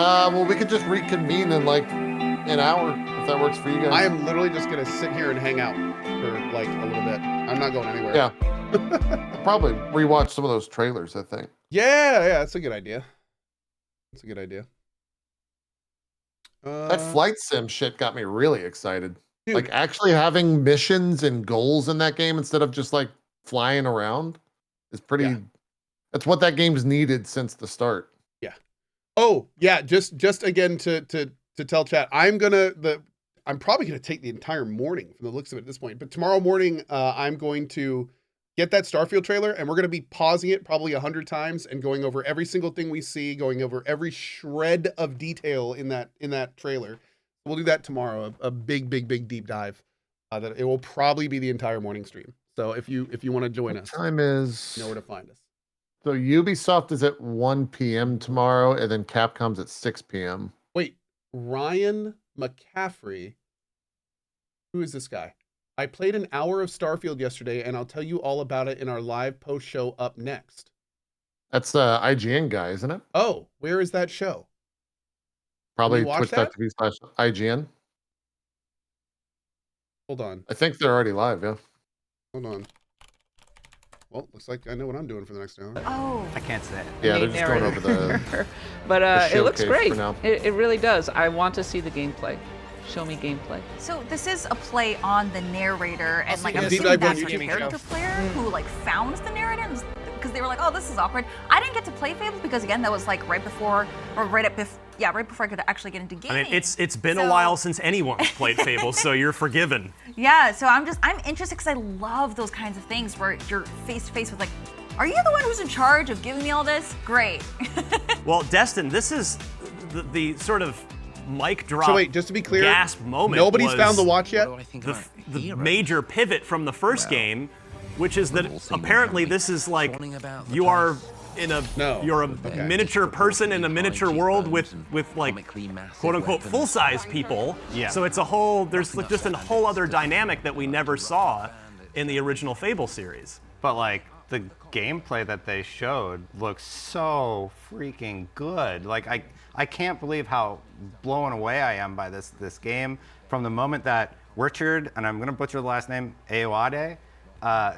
Well, we could just reconvene in like an hour if that works for you guys. I am literally just gonna sit here and hang out for like a little bit. I'm not going anywhere. Yeah. I'll probably rewatch some of those trailers, I think. Yeah, that's a good idea. That's a good idea. That flight sim shit got me really excited. Dude. Like actually having missions and goals in that game instead of just like flying around is pretty. Yeah. That's what that game's needed since the start. Yeah. Oh yeah. Just again to tell chat, I'm probably gonna take the entire morning from the looks of it at this point. But tomorrow morning, I'm going to get that Starfield trailer, and we're gonna be pausing it probably 100 times and going over every single thing we see, going over every shred of detail in that trailer. We'll do that tomorrow. A big deep dive. That it will probably be the entire morning stream. So if you want to join us, Time is. you know where to find us. So Ubisoft is at 1 p.m. tomorrow, and then Capcom's at 6 p.m. Wait, Ryan McCaffrey. Who is this guy? I played an hour of Starfield yesterday, and I'll tell you all about it in our live post show up next. That's the IGN guy, isn't it? Oh, where is that show? Probably you watch twitch.tv/IGN. Hold on. I think they're already live, yeah. Hold on. Well, looks like I know what I'm doing for the next hour. Oh. I can't say it. Yeah, they're just going over the. But it looks showcase great. for now. It really does. I want to see the gameplay. Show me gameplay. So this is a play on the narrator, and like I'm Deep assuming dive on that's the YouTube character show. player who like found the narrator, because they were like, oh, this is awkward. I didn't get to play Fable because again, that was like right before I could actually get into gaming. I mean, it's been a while since anyone's played Fable, so you're forgiven. Yeah, so I'm interested because I love those kinds of things where you're face to face with like, are you the one who's in charge of giving me all this? Great. Well, Destin, this is the sort of mic drop. So wait, just to be clear, gasp moment. Nobody's found the watch yet. The major pivot from the first game, which is that apparently this is like you are in a you're a miniature person in a miniature world with like quote unquote full size people. Yeah. So it's a whole there's like just a whole other dynamic that we never saw in the original Fable series. But like the gameplay that they showed looks so freaking good. Like I can't believe how blown away I am by this game. From the moment that Richard, and I'm gonna butcher the last name, Ayoade,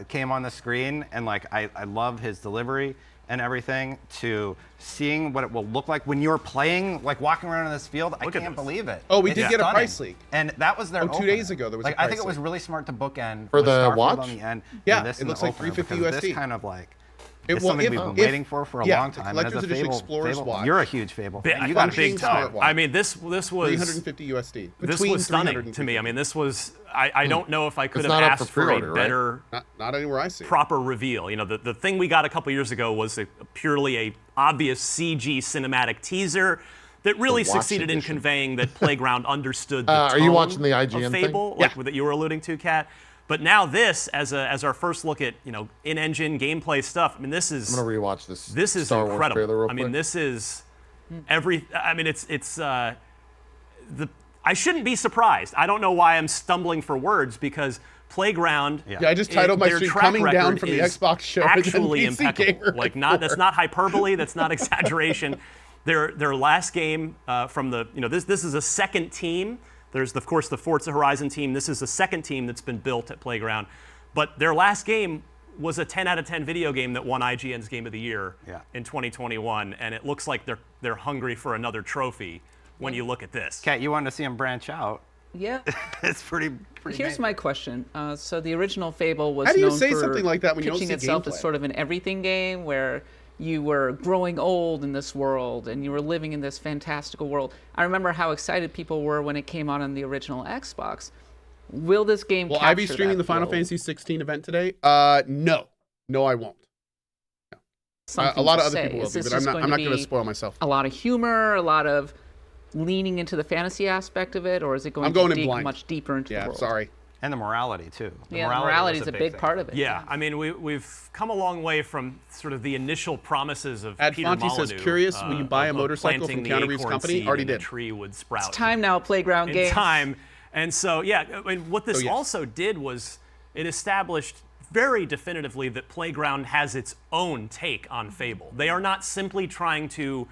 came on the screen, and like I love his delivery and everything, to seeing what it will look like when you're playing, like walking around in this field. I can't believe it. Oh, we It's did get a stunning. price leak. And that was their 2 days ago there was like, a price I think it was leak. really smart to bookend For with the Starfield watch? on the end. Yeah, and this it in looks the like opener, $350 because USD. This kind of like It it's will- something if- we've been if- waiting for a yeah, long the time. And collector's as a edition Fable, Explorer's watch. you're a huge Fable fan. I You got a functioning big smart time. watch. I mean, this was 350 USD. this Between was stunning 300 and to me. I mean, this was I don't know if I could It's have not up for asked for a pre-order, right? better Not anywhere I see. proper reveal. You know, the thing we got a couple years ago was purely a obvious CG cinematic teaser that really The watch succeeded in edition. conveying that Playground understood the Are you tone watching the IGN of thing? Fable, like that you were alluding to, Kat. But now this, as our first look at in-engine gameplay stuff. I mean, this is I'm gonna rewatch this. this is Star Wars incredible. trailer real I mean, quick. this is I mean, I shouldn't be surprised. I don't know why I'm stumbling for words, because Playground. Yeah, I just titled my their stream track "Coming Down record from the is Xbox show." Actually PC impeccable. Gamer Like that's not hyperbole. That's not exaggeration. Their last game from the this is a second team. There's of course the Forza Horizon team. This is a second team that's been built at Playground, but their last game was a 10 out of 10 video game that won IGN's Game of the Year in 2021, and it looks like they're hungry for another trophy when you look at this. Kat, you wanted to see him branch out. Yeah. It's pretty Here's amazing. my question. So the original Fable was How do you known say for something like that when you don't pitching see itself gameplay? as sort of an everything game where you were growing old in this world and you were living in this fantastical world. I remember how excited people were when it came out on the original Xbox. Will this game Will capture I be streaming that the Final feel? Fantasy 16 event today? No, I won't. Something A lot to of other say. people will Is be, this but I'm just not going to be spoil myself. a lot of humor, a lot of leaning into the fantasy aspect of it, or is it going I'm going to in dig blind. much deeper into the Yeah, world? sorry. And the morality too. The Yeah, morality is was a big thing. part of it. Yeah, I mean, we've come a long way from sort of the initial promises of Ad Peter Fonte Molyneux. says, curious, will you buy a of motorcycle planting from the Keanu Reeves' acorn company? seed Already and the did. tree would sprout. It's time now, Playground in games. time. And so, yeah, I mean, what this also did was it established very definitively that Playground has its own take on Fable. They are not simply trying to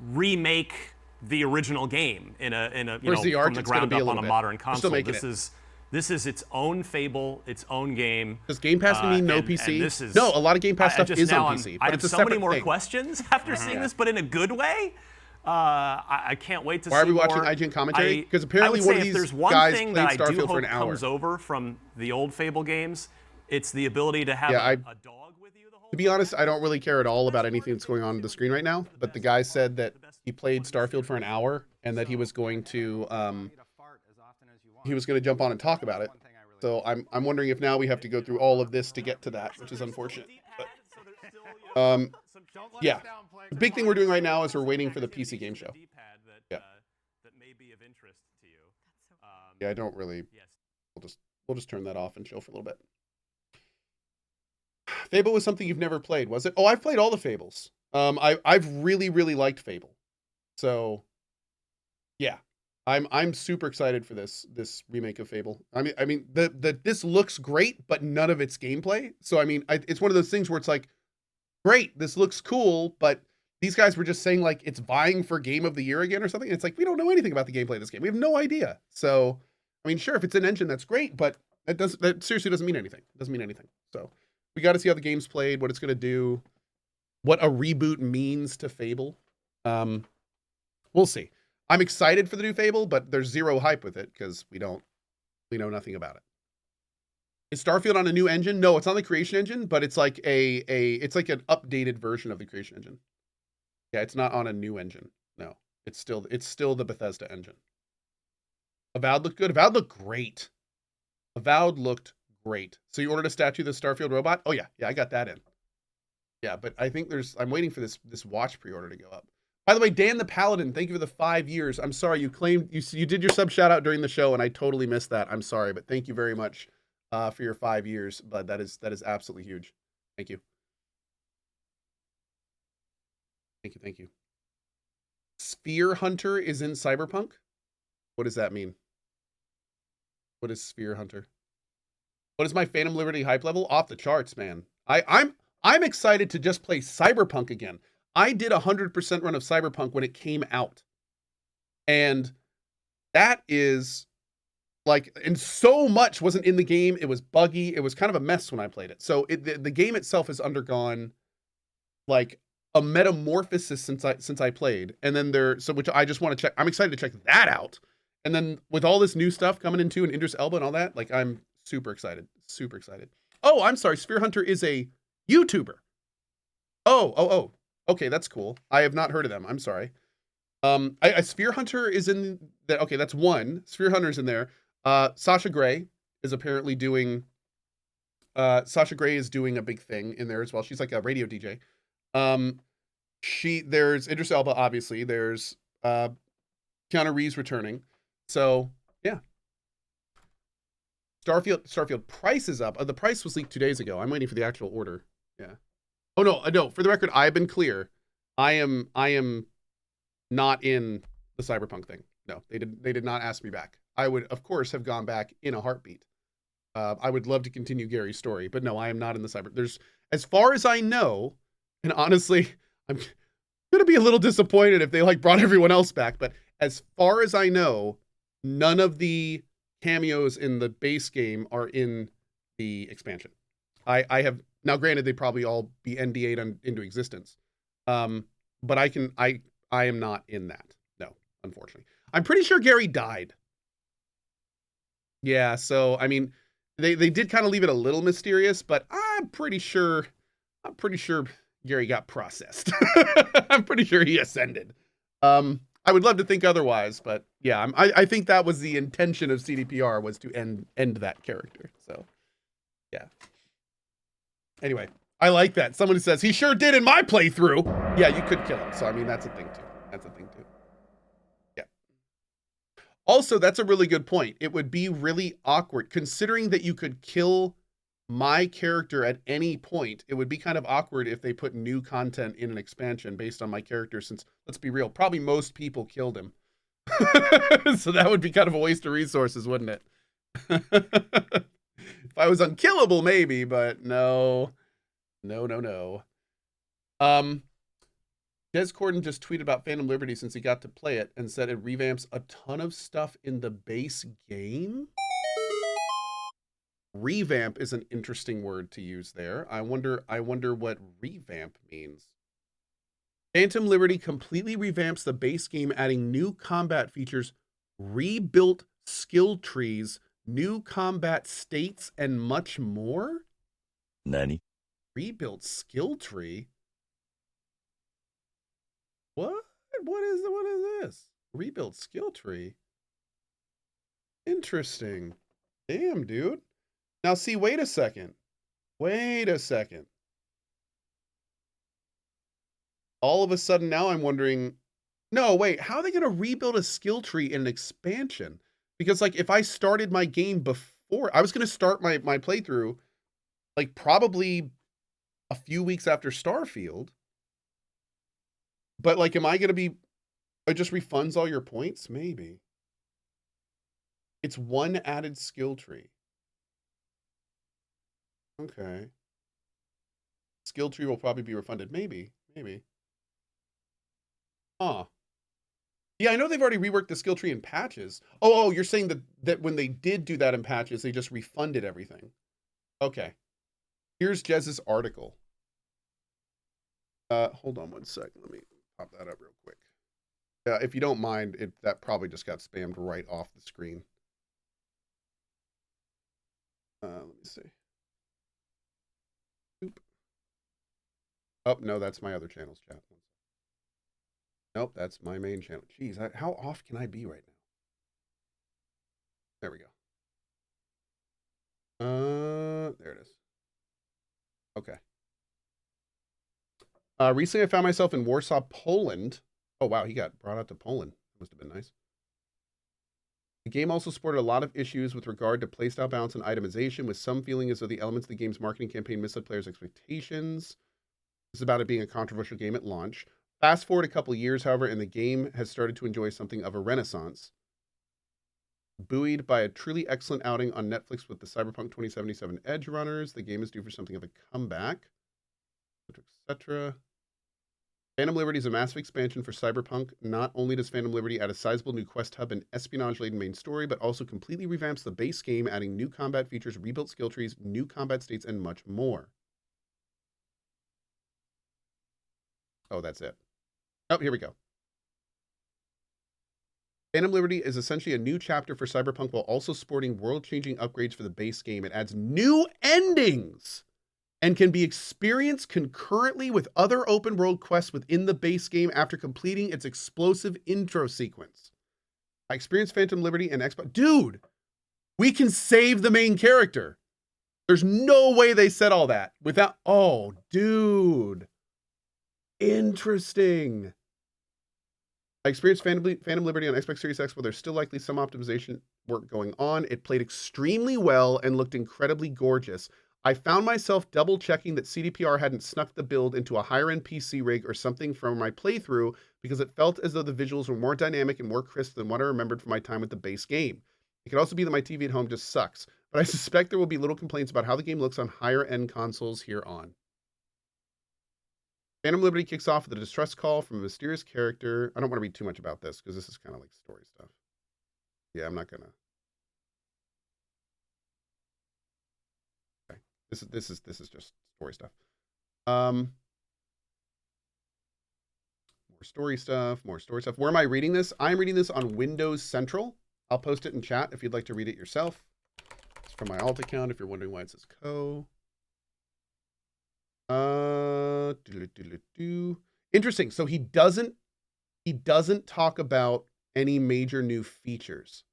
remake the original game in a you Where's know the arc? from the It's gonna ground be a up on little a bit. modern We're still console. making This is its own Fable, its own game. Does Game Pass mean no and PC? this is, No, a lot of Game Pass stuff just is now on I'm- PC, I but have it's a so many separate more thing. questions after seeing this, but in a good way. I can't wait to see Why are we more. watching IGN commentary? Because I apparently would one say of if these there's one guys thing played that I do Starfield hope for an hour. comes over from the old Fable games, it's the ability to have Yeah, a dog with you the whole To be honest, I don't really care at all about anything that's going on the screen right now. But the guy said that he played Starfield for an hour and that he was going to jump on and talk about it. So I'm wondering if now we have to go through all of this to get to that, which is unfortunate. But, yeah, the big thing we're doing right now is we're waiting for the PC game show. Yeah. That may be of interest to you. Yeah, I don't really. Yes. We'll just turn that off and chill for a little bit. Fable was something you've never played, was it? Oh, I've played all the Fables. I've really liked Fable. So, yeah, I'm super excited for this remake of Fable. I mean this looks great, but none of its gameplay. So I mean, it's one of those things where it's like, great, this looks cool, but these guys were just saying like it's vying for Game of the Year again or something. It's like we don't know anything about the gameplay of this game. We have no idea. So, I mean, sure, if it's an engine, that's great, but that seriously doesn't mean anything. It doesn't mean anything. So, we got to see how the game's played, what it's going to do, what a reboot means to Fable. We'll see. I'm excited for the new Fable, but there's zero hype with it because we know nothing about it. Is Starfield on a new engine? No, it's on the Creation Engine, but it's like it's like an updated version of the Creation Engine. Yeah, it's not on a new engine. No, it's still the Bethesda engine. Avowed looked good. Avowed looked great. Avowed looked great. So you ordered a statue of the Starfield robot? Oh yeah, I got that in. Yeah, but I think I'm waiting for this watch pre-order to go up. By the way, Dan the Paladin, thank you for the 5 years. I'm sorry you claimed you did your sub shout out during the show and I totally missed that. I'm sorry, but thank you very much for your 5 years. But that is absolutely huge. Thank you. Thank you. Sphere Hunter is in Cyberpunk? What does that mean? What is Sphere Hunter? What is my Phantom Liberty hype level? Off the charts, man. I'm excited to just play Cyberpunk again. I did 100% run of Cyberpunk when it came out. And that is like, and so much wasn't in the game. It was buggy. It was kind of a mess when I played it. So the game itself has undergone like a metamorphosis since I played. And then which I just want to check. I'm excited to check that out. And then with all this new stuff coming into and Idris Elba and all that, like I'm super excited. Super excited. Oh, I'm sorry. Sphere Hunter is a YouTuber. Oh. Okay, that's cool. I have not heard of them. I'm sorry. Sphere Hunter is in that. Okay, that's one. Sphere Hunter's in there. Sasha Grey is apparently doing. Sasha Grey is doing a big thing in there as well. She's like a radio DJ. There's Idris Elba, obviously. There's Keanu Reeves returning. So yeah. Starfield price is up. The price was leaked 2 days ago. I'm waiting for the actual order. Yeah. Oh no. For the record, I've been clear. I am not in the Cyberpunk thing. No, they did not ask me back. I would, of course, have gone back in a heartbeat. I would love to continue Gary's story, but no, I am not in the as far as I know, and honestly, I'm gonna be a little disappointed if they like brought everyone else back, but as far as I know, none of the cameos in the base game are in the expansion. I have now, granted, they probably all be NDA'd into existence. But I am not in that. No, unfortunately. I'm pretty sure Gary died. Yeah, so I mean, they did kind of leave it a little mysterious, but I'm pretty sure Gary got processed. I'm pretty sure he ascended. I would love to think otherwise, but yeah, I think that was the intention of CDPR, was to end that character. So yeah. Anyway, I like that. Someone says, he sure did in my playthrough. Yeah, you could kill him. So, I mean, that's a thing too. Yeah. Also, that's a really good point. It would be really awkward, considering that you could kill my character at any point. It would be kind of awkward if they put new content in an expansion based on my character, since, let's be real, probably most people killed him. So that would be kind of a waste of resources, wouldn't it? If I was unkillable, maybe, but no. Des Corden just tweeted about Phantom Liberty since he got to play it and said it revamps a ton of stuff in the base game. Revamp is an interesting word to use there. I wonder what revamp means. Phantom Liberty completely revamps the base game, adding new combat features, rebuilt skill trees, new combat states, and much more? Nani? Rebuilt skill tree? What? What is this? Rebuilt skill tree? Interesting. Damn, dude. Now see, wait a second. Wait a second. All of a sudden now I'm wondering, no, wait, how are they going to rebuild a skill tree in an expansion? Because like if I started my game before, I was going to start my playthrough like probably a few weeks after Starfield. But like, am I going to be, it just refunds all your points? Maybe. It's one added skill tree. Okay. Skill tree will probably be refunded. Maybe. Huh. Yeah, I know they've already reworked the skill tree in patches. Oh, you're saying that when they did do that in patches, they just refunded everything. Okay. Here's Jez's article. Hold on one sec. Let me pop that up real quick. If you don't mind, that probably just got spammed right off the screen. Let me see. Oop. Oh, no, that's my other channel's chat. Nope, that's my main channel. Jeez, how off can I be right now? There we go. There it is. Okay. Recently, I found myself in Warsaw, Poland. Oh, wow, he got brought out to Poland. Must have been nice. The game also sported a lot of issues with regard to playstyle balance and itemization, with some feeling as though the elements of the game's marketing campaign misled players' expectations. This is about it being a controversial game at launch. Fast forward a couple years, however, and the game has started to enjoy something of a renaissance. Buoyed by a truly excellent outing on Netflix with the Cyberpunk 2077 Edge Runners, the game is due for something of a comeback, etc. Phantom Liberty is a massive expansion for Cyberpunk. Not only does Phantom Liberty add a sizable new quest hub and espionage-laden main story, but also completely revamps the base game, adding new combat features, rebuilt skill trees, new combat states, and much more. Oh, that's it. Oh, here we go. Phantom Liberty is essentially a new chapter for Cyberpunk while also sporting world-changing upgrades for the base game. It adds new endings and can be experienced concurrently with other open-world quests within the base game after completing its explosive intro sequence. I experienced Phantom Liberty and Xbox. Dude, we can save the main character. There's no way they said all that without... Oh, dude. Interesting. I experienced Phantom Liberty on Xbox Series X, where there's still likely some optimization work going on. It played extremely well and looked incredibly gorgeous. I found myself double-checking that CDPR hadn't snuck the build into a higher-end PC rig or something from my playthrough because it felt as though the visuals were more dynamic and more crisp than what I remembered from my time with the base game. It could also be that my TV at home just sucks, but I suspect there will be little complaints about how the game looks on higher-end consoles here on. Phantom Liberty kicks off with a distress call from a mysterious character. I don't want to read too much about this because this is kind of like story stuff. Yeah, I'm not gonna. Okay, this is just story stuff. More story stuff. More story stuff. Where am I reading this? I'm reading this on Windows Central. I'll post it in chat if you'd like to read it yourself. It's from my alt account. If you're wondering why it says Cohh. Interesting. So he doesn't talk about any major new features.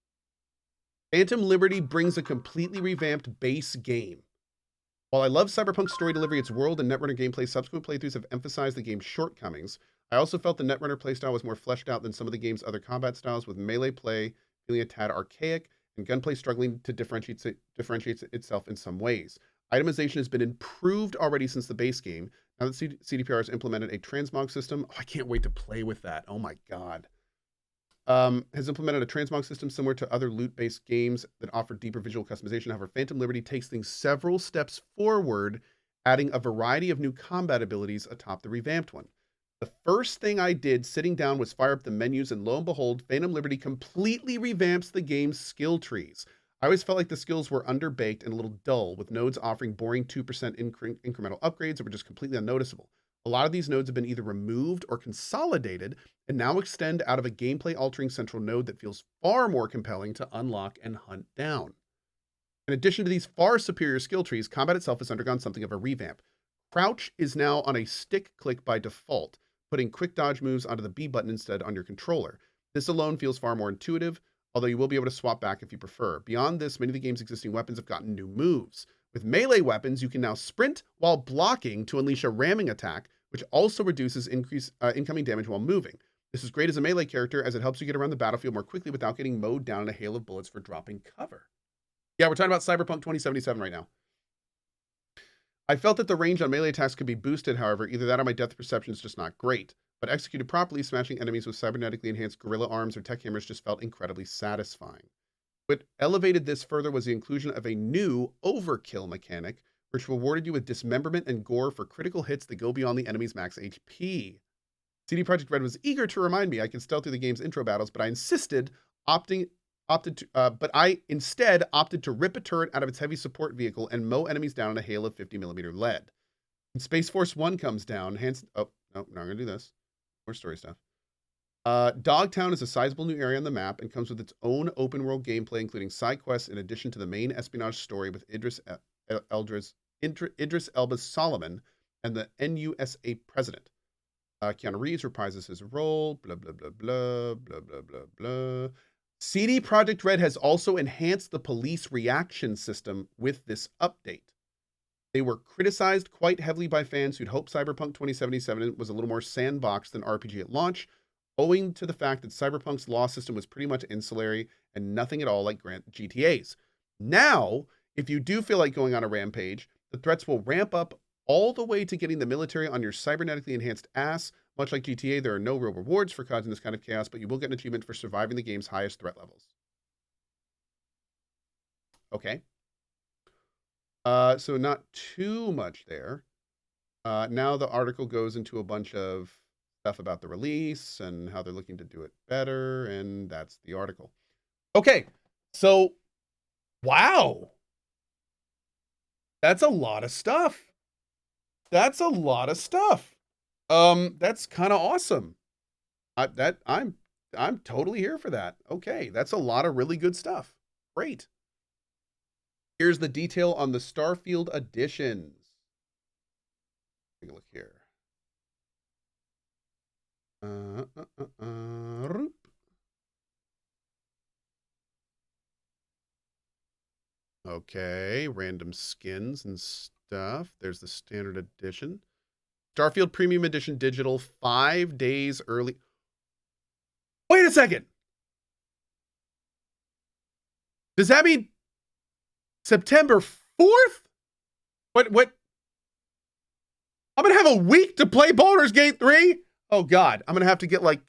Phantom Liberty brings a completely revamped base game. While I love Cyberpunk's story delivery, its world and Netrunner gameplay, subsequent playthroughs have emphasized the game's shortcomings. I also felt the Netrunner playstyle was more fleshed out than some of the game's other combat styles, with melee play feeling a tad archaic and gunplay struggling to differentiate itself in some ways. Itemization has been improved already since the base game. Now that CDPR has implemented a transmog system, I can't wait to play with that. Oh my God. Has implemented a transmog system similar to other loot-based games that offer deeper visual customization. However, Phantom Liberty takes things several steps forward, adding a variety of new combat abilities atop the revamped one. The first thing I did sitting down was fire up the menus, and lo and behold, Phantom Liberty completely revamps the game's skill trees. I always felt like the skills were underbaked and a little dull, with nodes offering boring 2% incremental upgrades that were just completely unnoticeable. A lot of these nodes have been either removed or consolidated and now extend out of a gameplay-altering central node that feels far more compelling to unlock and hunt down. In addition to these far superior skill trees, combat itself has undergone something of a revamp. Crouch is now on a stick click by default, putting quick dodge moves onto the B button instead on your controller. This alone feels far more intuitive, although you will be able to swap back if you prefer. Beyond this, many of the game's existing weapons have gotten new moves. With melee weapons, you can now sprint while blocking to unleash a ramming attack, which also reduces incoming damage while moving. This is great as a melee character, as it helps you get around the battlefield more quickly without getting mowed down in a hail of bullets for dropping cover. Yeah, we're talking about Cyberpunk 2077 right now. I felt that the range on melee attacks could be boosted, however, either that or my depth perception is just not great. But executed properly, smashing enemies with cybernetically enhanced gorilla arms or tech hammers just felt incredibly satisfying. What elevated this further was the inclusion of a new overkill mechanic, which rewarded you with dismemberment and gore for critical hits that go beyond the enemy's max HP. CD Projekt Red was eager to remind me I could stealth through the game's intro battles, but I instead opted to rip a turret out of its heavy support vehicle and mow enemies down in a hail of 50mm lead. When Space Force 1 comes down, no, I'm gonna do this. More story stuff. Dogtown is a sizable new area on the map and comes with its own open world gameplay, including side quests in addition to the main espionage story with Idris Elba's Solomon and the NUSA president. Keanu Reeves reprises his role, blah, blah, blah, blah, blah, blah, blah, blah. CD Projekt Red has also enhanced the police reaction system with this update. They were criticized quite heavily by fans who'd hoped Cyberpunk 2077 was a little more sandbox than RPG at launch, owing to the fact that Cyberpunk's law system was pretty much insulary and nothing at all like GTA's. Now, if you do feel like going on a rampage, the threats will ramp up all the way to getting the military on your cybernetically enhanced ass. Much like GTA, there are no real rewards for causing this kind of chaos, but you will get an achievement for surviving the game's highest threat levels. Okay. So not too much there. Now the article goes into a bunch of stuff about the release and how they're looking to do it better, and that's the article. Okay, so wow. That's a lot of stuff. That's a lot of stuff. That's kind of awesome. I'm totally here for that. Okay, that's a lot of really good stuff. Great. Here's the detail on the Starfield editions. Take a look here. Okay, random skins and stuff. There's the standard edition. Starfield Premium Edition Digital, 5 days early. Wait a second. Does that mean September 4th? What? I'm going to have a week to play Baldur's Gate 3? Oh, God. I'm going to have to get, like,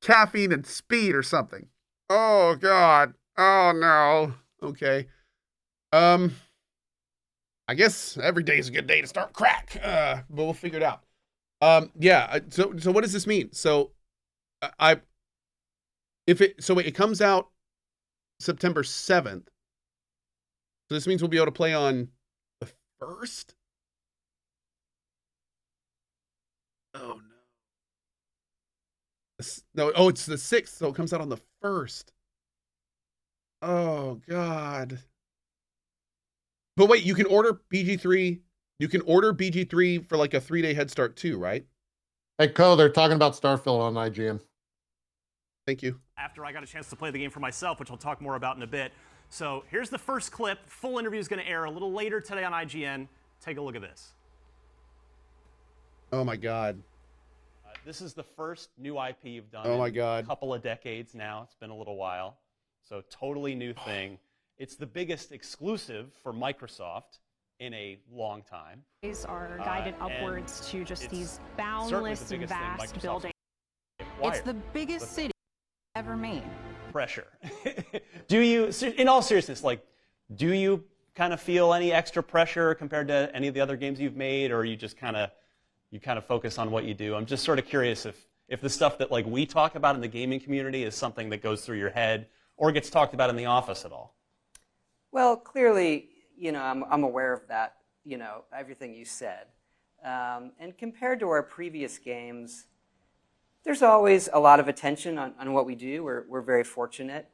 caffeine and speed or something. Oh, God. Oh, no. Okay. I guess every day is a good day to start crack. But we'll figure it out. Yeah. So what does this mean? So it comes out September 7th. So this means we'll be able to play on the 1st? Oh, no. No, it's the 6th, so it comes out on the 1st. Oh, God. But wait, you can order BG3. You can order BG3 for like a 3-day head start too, right? Hey, Cohh, they're talking about Starfield on IGN. Thank you. After I got a chance to play the game for myself, which I'll talk more about in a bit. So here's the first clip. Full interview is going to air a little later today on IGN. Take a look at this. Oh my God. This is the first new IP you've done. Oh my in God. A couple of decades now. It's been a little while. So totally new thing. It's the biggest exclusive for Microsoft in a long time. These are guided upwards to just these boundless, vast buildings. It's the biggest city ever made. Pressure. Do you, in all seriousness, like, do you kind of feel any extra pressure compared to any of the other games you've made, or are you just kind of you kind of focus on what you do. I'm just sort of curious if the stuff that like we talk about in the gaming community is something that goes through your head or gets talked about in the office at all. Well, clearly, I'm aware of that, everything you said. And compared to our previous games, there's always a lot of attention on what we do. We're very fortunate.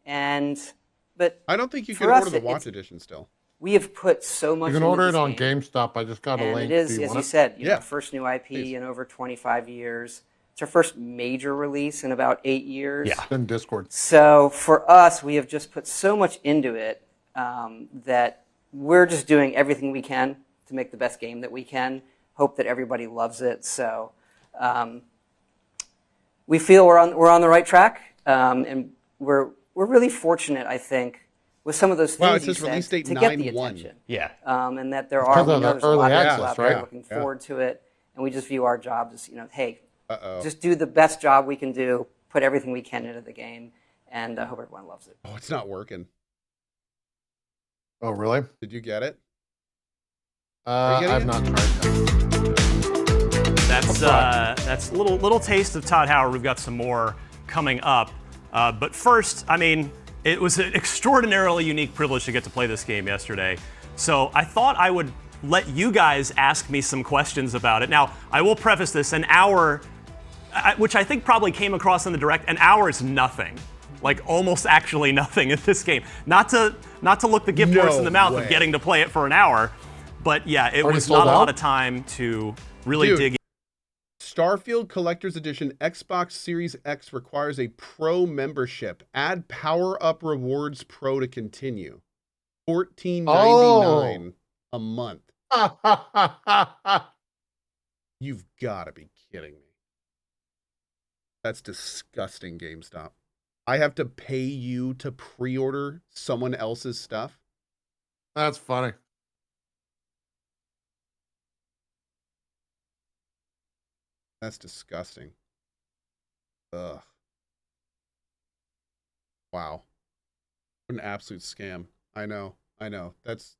But I don't think you can for us, order the Watch Edition still. we have put so much You can into order it this on game. GameStop. I just got a And link. it is, Do you as want you it? said, Yeah. our first new IP Please. in over 25 years. It's our first major release in about 8 years. Yeah. It's in Discord. So for us, we have just put so much into it that we're just doing everything we can to make the best game that we can. Hope that everybody loves it. So we feel we're on the right track, and we're really fortunate, I think, with some of those things Wow, it you says said, release date to get the 9/1. attention. Yeah. And that there because are of the there's a lot early of people access, out there right? looking forward to it, and we just view our job as Uh-oh. just do the best job we can do, put everything we can into the game, and I hope everyone loves it. Oh, it's not working. Oh, really? Did you get it? I've getting it? not tried that. That's a little taste of Todd Howard. We've got some more coming up. But first, I mean, it was an extraordinarily unique privilege to get to play this game yesterday. So I thought I would let you guys ask me some questions about it. Now, I will preface this, an hour, which I think probably came across in the direct, an hour is nothing. Like almost actually nothing in this game. Not to look the gift horse in the mouth of getting to play it for an hour, but yeah, it Already was sold not a lot out? of time to really Dude. dig in. Starfield Collector's Edition Xbox Series X requires a Pro membership. Add Power Up Rewards Pro to continue. $14.99 a month. You've got to be kidding me. That's disgusting, GameStop. I have to pay you to pre-order someone else's stuff? That's funny. That's disgusting. Ugh. Wow. What an absolute scam. I know. Is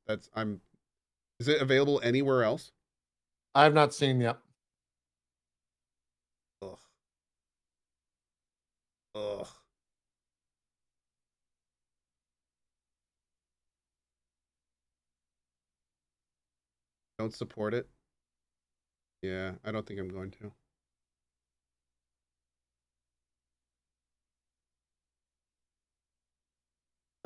it available anywhere else? I've not seen yet. Ugh. Ugh. Don't support it? Yeah, I don't think I'm going to.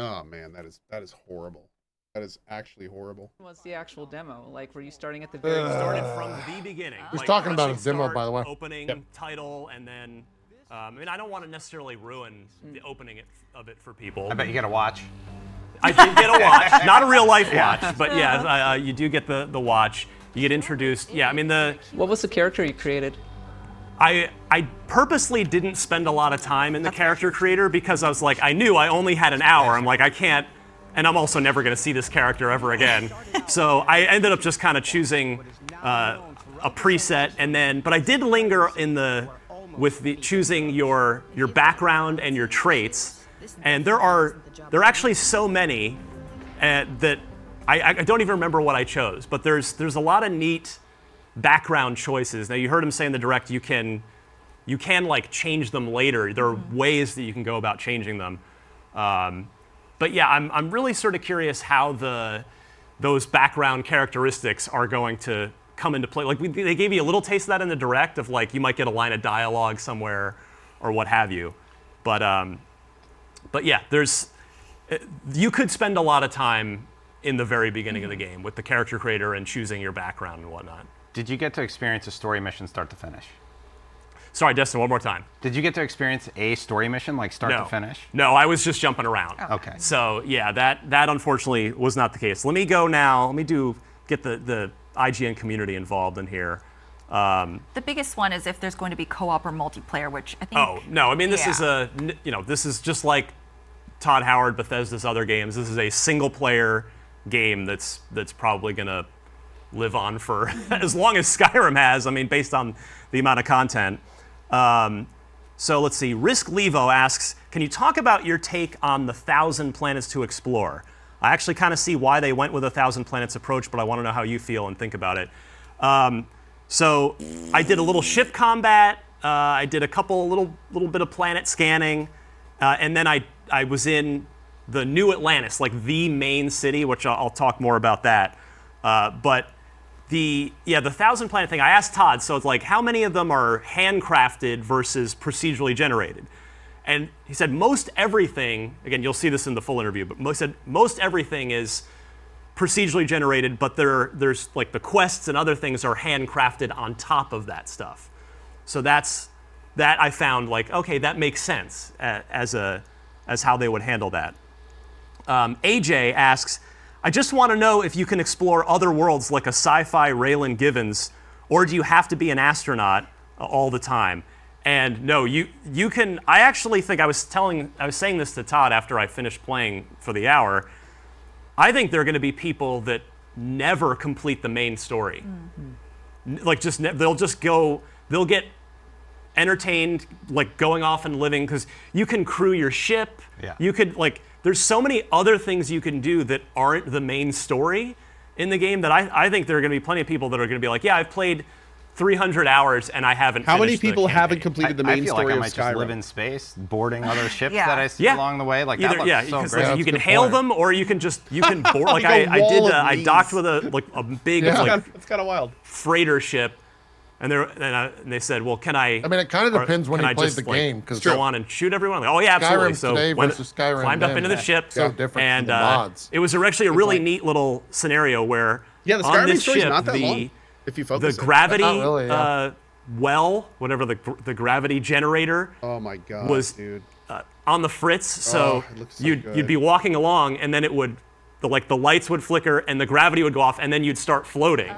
Oh man, that is horrible. That is actually horrible. What's the actual demo? Like, were you starting at the It very started start? from the beginning. He's like talking about pressing a demo, start, by the way. Opening title, and then, I mean, I don't want to necessarily ruin the opening of it for people. I bet you get a watch. I did get a watch, not a real life watch, but yeah, you do get the watch. You get introduced. Yeah, I mean What was the character you created? I purposely didn't spend a lot of time in the character creator because I was like, I knew I only had an hour. I'm like, I can't, and I'm also never going to see this character ever again. So I ended up just kind of choosing a preset, and then, but I did linger with choosing your background and your traits, and there are actually so many that I don't even remember what I chose. But there's a lot of neat background choices. Now you heard him say in the direct you can like change them later. There are ways that you can go about changing them. But yeah, I'm really sort of curious how those background characteristics are going to come into play. Like they gave you a little taste of that in the direct of like you might get a line of dialogue somewhere or what have you. But yeah, you could spend a lot of time in the very beginning of the game with the character creator and choosing your background and whatnot. Did you get to experience a story mission start to finish? Sorry, Destin, one more time. Did you get to experience a story mission, like start to finish? No, I was just jumping around. Okay. So yeah, that unfortunately was not the case. Let me go now. Let me get the IGN community involved in here. The biggest one is if there's going to be co-op or multiplayer, which I think. Oh no, I mean this is this is just like Todd Howard, Bethesda's other games. This is a single player game that's probably gonna live on for as long as Skyrim has. I mean, based on the amount of content. So let's see. Risk Levo asks, can you talk about your take on the 1,000 planets to explore? I actually kind of see why they went with a 1,000 planets approach, but I want to know how you feel and think about it. So I did a little ship combat. I did a little bit of planet scanning, and then I was in the New Atlantis, like the main city, which I'll talk more about that. But the 1,000 planet thing, I asked Todd, so it's like, how many of them are handcrafted versus procedurally generated? And he said most everything, again, you'll see this in the full interview, but most everything is procedurally generated, but there's like the quests and other things are handcrafted on top of that stuff. So that I found like, okay, that makes sense as how they would handle that. AJ asks, I just want to know if you can explore other worlds like a sci-fi Raylan Givens, or do you have to be an astronaut all the time? And no, you can. I actually think I was saying this to Todd after I finished playing for the hour. I think there are going to be people that never complete the main story. Mm-hmm. Like they'll get entertained, like going off and living, because you can crew your ship. Yeah. You could there's so many other things you can do that aren't the main story in the game that I think there are going to be plenty of people that are going to be like, yeah, I've played 300 hours and I haven't. How many finished the people haven't campaign. completed the main I feel story like I of might just live Skyrim? in space, boarding other ships Yeah. that I see Yeah. along the way. Like Either, that looks so because great. you can That's a good hail point. them, or you can board. Like Like a wall of I leaves. docked with a big It's kind of wild. freighter ship, and they said, well, can I? I mean, it kind of depends when can you I played just, the game, 'cause go on and shoot everyone. Like, oh yeah, absolutely. Skyrim So today went- versus Skyrim climbed up then. into the ship, So different from and the mods. it was actually a really point. neat little scenario where Yeah, the on Skyrim this story's ship, not that long, if you focus the it. gravity Not really, yeah. whatever the gravity generator Oh my god, was dude. on the fritz. So it looks so you'd good. be walking along, and then it would the lights would flicker and the gravity would go off, and then you'd start floating.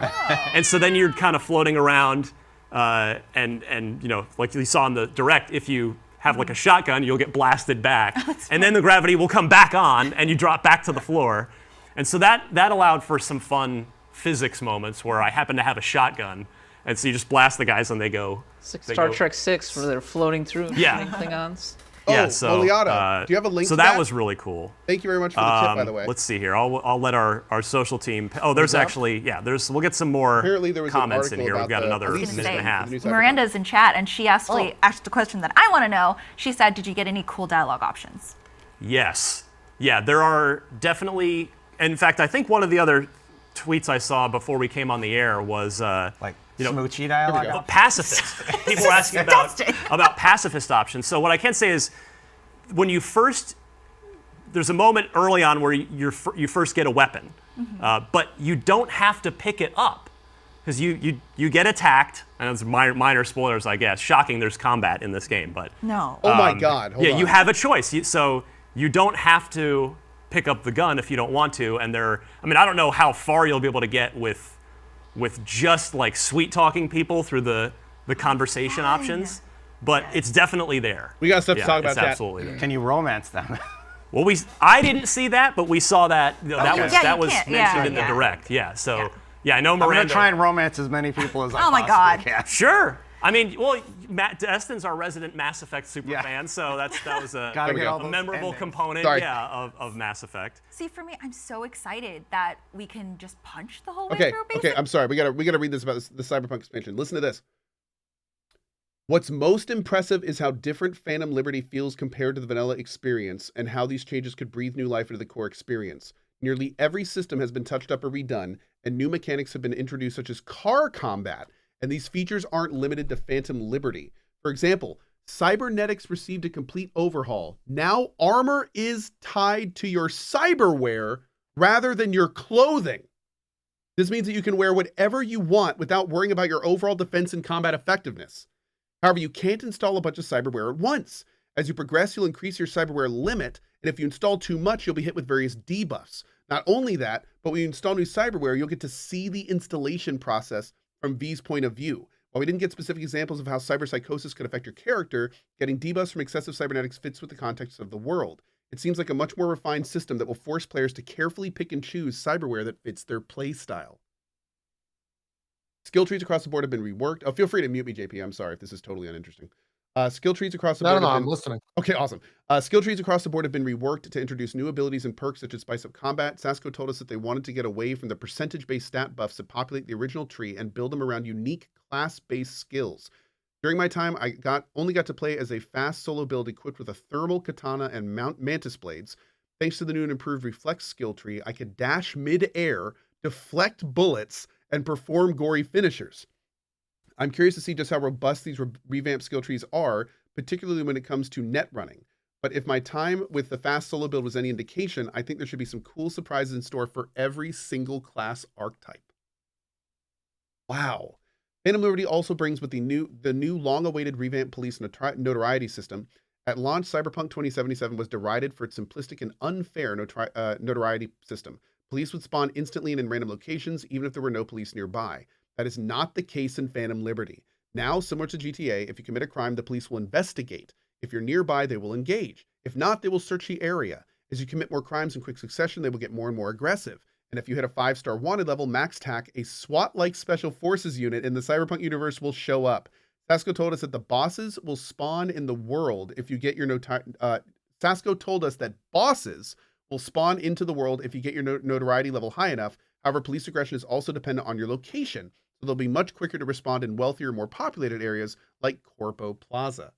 And so then you're kind of floating around, and like you saw in the direct, if you have like a shotgun, you'll get blasted back, and then the gravity will come back on, and you drop back to the floor. And so that allowed for some fun physics moments where I happen to have a shotgun, and so you just blast the guys and they go. It's like they Star go- Trek 6 where they're floating through Yeah. Klingons. Yeah, Oh, so Moliata, do you have a link So to that? was really cool. Thank you very much for the tip, by the way. Let's see here. I'll let our social team. Oh, there's up? actually we'll get some more Apparently there was an comments in article here. We've about got the another release minute and a date half. for the new Cyberpunk. Miranda's in chat, and she asked Oh. the question that I want to know. She said, "Did you get any cool dialogue options?" Yes. Yeah, there are definitely. In fact, I think one of the other tweets I saw before we came on the air was Like smoochy dialogue. pacifist. People were asking about pacifist options. So what I can say is, when you first, there's a moment early on where you first get a weapon, but you don't have to pick it up, because you get attacked. And it's minor spoilers, I guess. Shocking, there's combat in this game, but No. Oh my god, hold on. you have a choice. So you don't have to pick up the gun if you don't want to. And I don't know how far you'll be able to get with just like sweet talking people through the conversation options, but it's definitely there. We got stuff to talk about, It's chat. absolutely there. Can you romance them? Well, I didn't see that, but we saw that. That was can't. mentioned in the Yeah. direct. Yeah. So I know I'm gonna Miranda. try and romance as many people as I Oh my possibly God. can. Sure. I mean, well, Destin's our resident Mass Effect super Yeah. fan, so that was Gotta get all a those memorable endings. component, Sorry. of Mass Effect. See, for me, I'm so excited that we can just punch the whole way Okay, through. okay, Basically. I'm sorry. We gotta read this about the Cyberpunk expansion. Listen to this. What's most impressive is how different Phantom Liberty feels compared to the vanilla experience, and how these changes could breathe new life into the core experience. Nearly every system has been touched up or redone, and new mechanics have been introduced, such as car combat, and these features aren't limited to Phantom Liberty. For example, cybernetics received a complete overhaul. Now armor is tied to your cyberware rather than your clothing. This means that you can wear whatever you want without worrying about your overall defense and combat effectiveness. However, you can't install a bunch of cyberware at once. As you progress, you'll increase your cyberware limit, and if you install too much, you'll be hit with various debuffs. Not only that, but when you install new cyberware, you'll get to see the installation process from V's point of view. While we didn't get specific examples of how cyberpsychosis could affect your character, getting debuffs from excessive cybernetics fits with the context of the world. It seems like a much more refined system that will force players to carefully pick and choose cyberware that fits their playstyle. Skill trees across the board have been reworked. Oh, feel free to mute me, JP. I'm sorry if this is totally uninteresting. Skill trees across the No, board. no, have I'm been- listening. Okay, awesome. Skill trees across the board have been reworked to introduce new abilities and perks such as Spice Up Combat. Sasco told us that they wanted to get away from the percentage-based stat buffs that populate the original tree and build them around unique class-based skills. During my time, I only got to play as a fast solo build equipped with a thermal katana and mantis blades. Thanks to the new and improved reflex skill tree, I could dash mid-air, deflect bullets, and perform gory finishers. I'm curious to see just how robust these revamped skill trees are, particularly when it comes to net running. But if my time with the fast solo build was any indication, I think there should be some cool surprises in store for every single class archetype. Wow. Phantom Liberty also brings with the new long-awaited revamped police notoriety system. At launch, Cyberpunk 2077 was derided for its simplistic and unfair notoriety system. Police would spawn instantly and in random locations, even if there were no police nearby. That is not the case in Phantom Liberty. Now, similar to GTA, if you commit a crime, the police will investigate. If you're nearby, they will engage. If not, they will search the area. As you commit more crimes in quick succession, they will get more and more aggressive. And if you hit a 5-star wanted level, Max TAC, a SWAT-like special forces unit in the Cyberpunk universe will show up. Sasco told us that the bosses will spawn in the world if you get your Sasco told us that bosses will spawn into the world if you get your notoriety level high enough. However, police aggression is also dependent on your location, so they'll be much quicker to respond in wealthier, more populated areas like Corpo Plaza.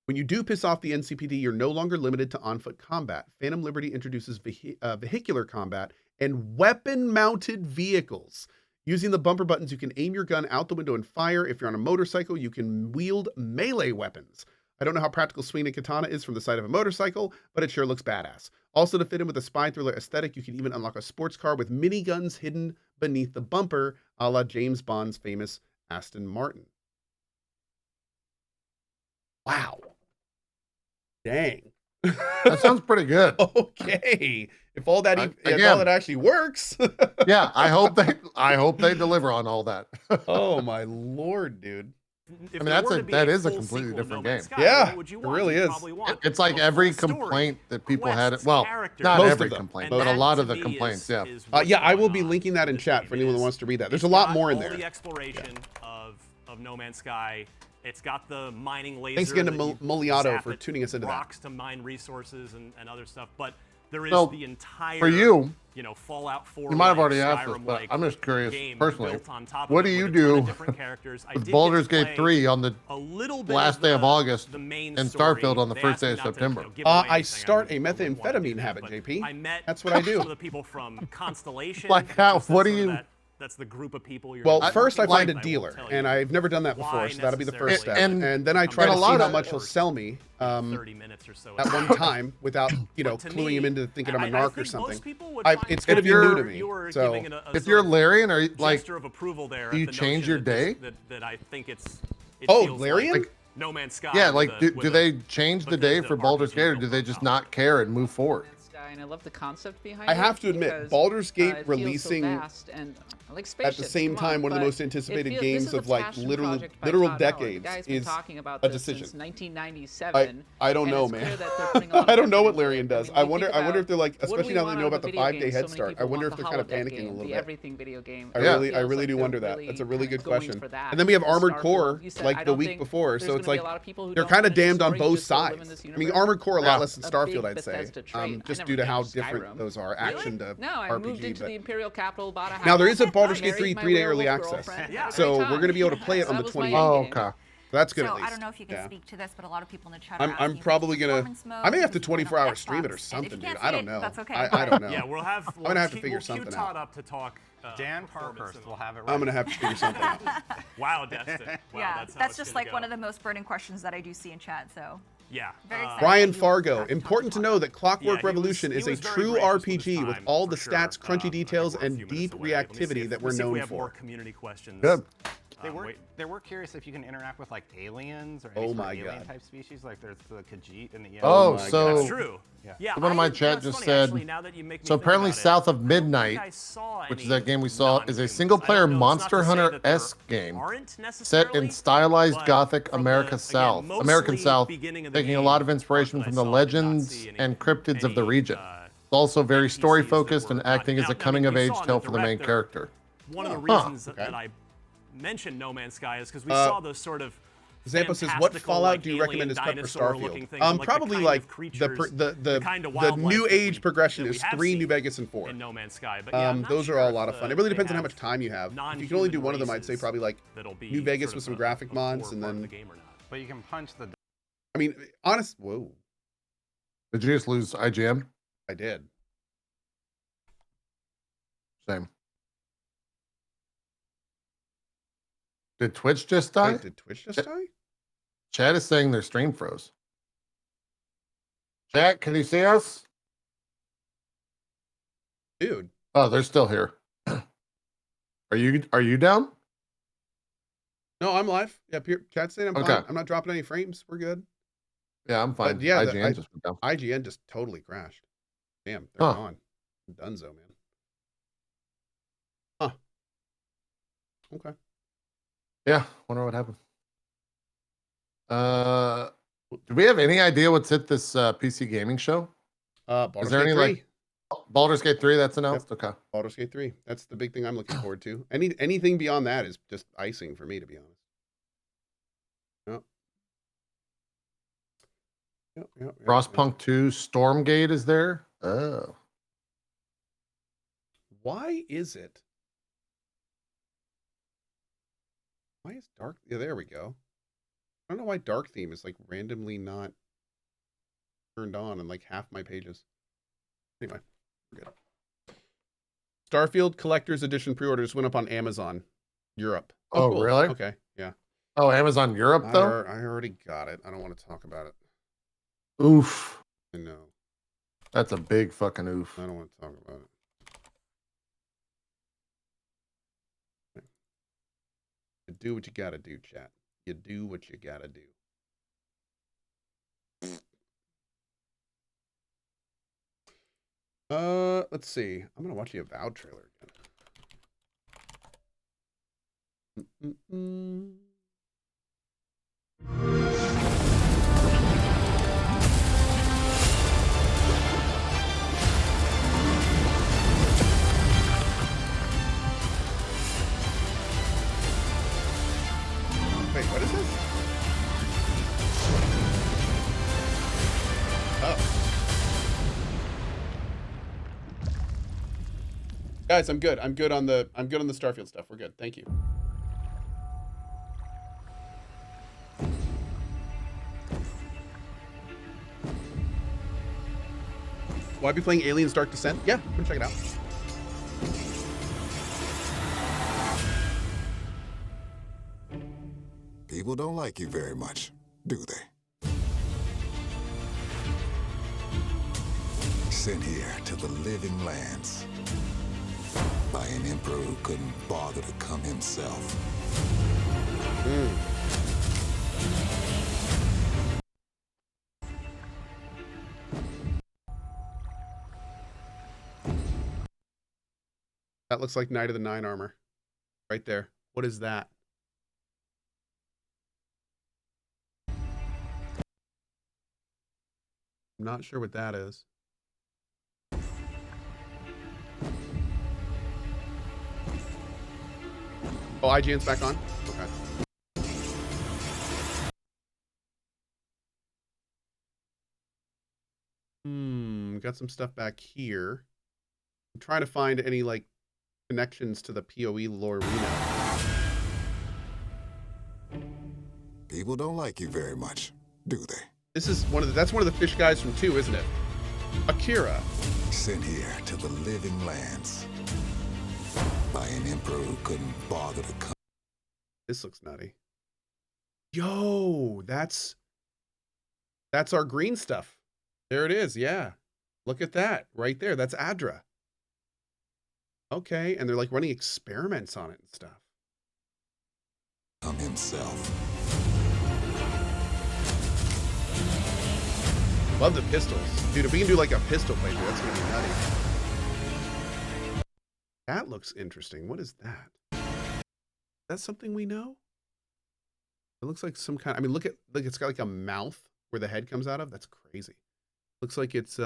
When you do piss off the NCPD, you're no longer limited to on-foot combat. Phantom Liberty introduces vehicular combat and weapon-mounted vehicles. Using the bumper buttons, you can aim your gun out the window and fire. If you're on a motorcycle, you can wield melee weapons. I don't know how practical swinging a katana is from the side of a motorcycle, but it sure looks badass. Also, to fit in with the spy thriller aesthetic, you can even unlock a sports car with miniguns hidden beneath the bumper, a la James Bond's famous Aston Martin. Wow. Dang. That sounds pretty good. Okay. If all that Again, all that actually works. Yeah, I hope they deliver on all that. Oh my lord, dude. If I mean, there were to be that is a full completely sequel to different No Man's game. Sky, Yeah, what would you it want? really You'd is. probably want It's like a every full story, complaint that people had. quests, Well, characters. not Most every of them. complaint, And but a that, lot to of the me, complaints. Yeah. is what's Yeah, I will going be on linking that in this chat game. for It anyone who is- wants to read that. There's it's a lot got more in all there. the exploration of No Man's Sky. It's got the mining laser. Thanks again to that you Muliato zap for at tuning us into that. rocks to mine resources and other stuff. But there is So, the entire for you, Fallout 4. you might have already asked this, but I'm just curious personally. What do you do with Baldur's Gate 3 on the last day of August and Starfield on the first day of September? I start a methamphetamine habit, JP. I met That's what I do. some of the people from Constellation. Like how? which is What do sort of you? that's the group of people you're. Well, working first I with. find a I will dealer, tell and you I've never done that before, why so that'll be the first step. necessarily And then I try But to a see lot how of- much he'll sell me 30 minutes or so. at one time without, But to cluing me, him into thinking I'm a I narc or think something. most people would I- find it's that gonna be you're- new to me. you were So giving a If sort you're of Larian, are you like? gesture of approval there. do you at the change notion your that day? That I think it Oh, feels Larian? like No Man's Sky. Yeah, with like a- do with they a change the day Bethesda for Baldur's RPG Gate, or do built they on just top. not care and move forward? And I love the concept behind I it. have to admit, because, Baldur's Gate it feels releasing so vast and, like at the spaceships, same come on, time one of the but most it anticipated feels- games this is of a like passion literal project by literal Todd Howard. The decades guy's been is talking about a this decision. since 1997. I don't and know, it's man. clear that they're putting a lot of I don't know effort what into it. Larian does. mean, I when you wonder. think I wonder if about they're like, what do especially we now that want they know out of about the a video 5-day game? head So many start. I people wonder want if the they're kind of holodeck panicking game, a little the bit. everything video game. I It really feels do like wonder they're that. really That's a really kind of good going question. for that. And then we have with Armored Starfield. Core You said, like I the don't week think before, there's so gonna it's be a like lot of people who they're don't kind of finish the damned on story, you both just sort of live in sides. this I mean, universe. Armored Core a Yeah. lot less than A Starfield, big I'd say. Bethesda trait. I Just never due to how finished different Skyrim. those are, action to No, I moved RPG. into But the Imperial capital, bought a house. now there is a Baldur's Gate married 3 my 3-day early werewolf access, girlfriend. Yeah. so Great we're gonna be able to time. play it on That the was my 28th. Oh, game. okay. That's good So at least. I don't know if you can Yeah. speak to this, but a lot of people in the chat are I'm asking for probably gonna. performance mode, I may have to if you can play 24-hour on stream it or Xbox. And something, if you dude. can't I see don't it, know. That's okay. I don't know. Yeah, we'll have. I'm gonna have to we'll figure queue something Todd out. up to talk. Dan performance Parkhurst and will all. have it. I'm gonna have to figure something out. Wow, Destin. Wow, Yeah, that's, how that's it's just gonna like one go. of the most burning questions that I do see in chat. So Yeah. Very excited. Brian that you Fargo. got to Important to talk know that Clockwork Yeah, he was- Revolution he is a was very true gracious with his RPG with time, all for the stats, sure. crunchy I think details, we're a and few minutes deep away. Let me see reactivity if- that let's we're see if we known have more for. community questions. Good. They were curious if you can interact with like aliens or any Oh sort my of alien God. type species. Like there's the Khajiit and the Oh, my so That's true. Yeah. Someone in my chat it's just funny, said- actually, now that you make me so think apparently about it, South of I don't Midnight, think I saw which is any that game we saw, is a non-humans. single-player I don't know, it's not Monster to say that there Hunter-esque game aren't set in necessarily, stylized but Gothic from America again, South. American mostly South, beginning of the taking a game lot of inspiration art that from I the saw, I did not legends see any- and cryptids of the any, region. It's also very NPCs story-focused that and were acting as now- a I mean, we coming-of-age saw in tale the for the main direct there- character. One of the Huh. reasons Okay. that I mention No Man's Sky is because we saw those sort of Zampo says, "What Fallout do you recommend as prep for Starfield?" Probably like the new age progression is 3, New Vegas, and 4. In No Man's Sky, but yeah, those are all a lot of fun. It really depends on how much time you have. If you can only do one of them, I'd say probably like New Vegas with some graphic mods, and then. But you can punch the. I mean, honest. Whoa. Did you just lose IGN? I did. Same. Did Twitch just die? Wait, did Twitch just die? Chad is saying their stream froze. Chat, can you see us? Dude. Oh, they're still here. Are you down? No, I'm live. Yeah, chat's saying I'm fine. I'm not dropping any frames. We're good. Yeah, I'm fine. But yeah, IGN just went down. IGN just totally crashed. Damn, they're gone. Dunzo, man. Huh. Okay. Yeah, wonder what happened. Do we have any idea what's hit this PC gaming show? Is there any 3. Like Baldur's Gate 3 that's announced? Yep. Okay. Baldur's Gate 3. That's the big thing I'm looking forward to. Anything beyond that is just icing for me, to be honest. Yep. Frostpunk 2 Stormgate is there. Oh. Why is it? Why is dark? Yeah, there we go. I don't know why dark theme is like randomly not turned on in like half my pages. Anyway, we're good. Starfield Collector's Edition pre-orders went up on Amazon Europe. Oh, cool. Really? Okay, yeah. Oh, Amazon Europe though? I already got it. I don't want to talk about it. Oof. I know. That's a big fucking oof. I don't want to talk about it. You do what you gotta do, chat. You do what you gotta do. Let's see. I'm gonna watch the Avowed trailer again. Wait, what is this? Oh. Guys, I'm good. I'm good on the Starfield stuff. We're good. Thank you. Will I be playing Aliens Dark Descent? Yeah, I'm gonna check it out. People don't like you very much, do they? Sent here to the living lands by an emperor who couldn't bother to come himself. That looks like Knight of the Nine armor. Right there. What is that? I'm not sure what that is. Oh, IGN's back on? Okay. Got some stuff back here. I'm trying to find any, like, connections to the PoE lore we know. People don't like you very much, do they? This is that's one of the fish guys from 2, isn't it? Akira. Sent here to the living lands by an emperor who couldn't bother to come. This looks nutty. Yo, that's our green stuff. There it is. Yeah. Look at that right there. That's Adra. Okay. And they're like running experiments on it and stuff. Come himself. Love the pistols. Dude, if we can do like a pistol playthrough, that's going to be nutty. That looks interesting. What is that? Is that something we know? It looks like some kind. I mean, look, it's got like a mouth where the head comes out of. That's crazy. Looks like it's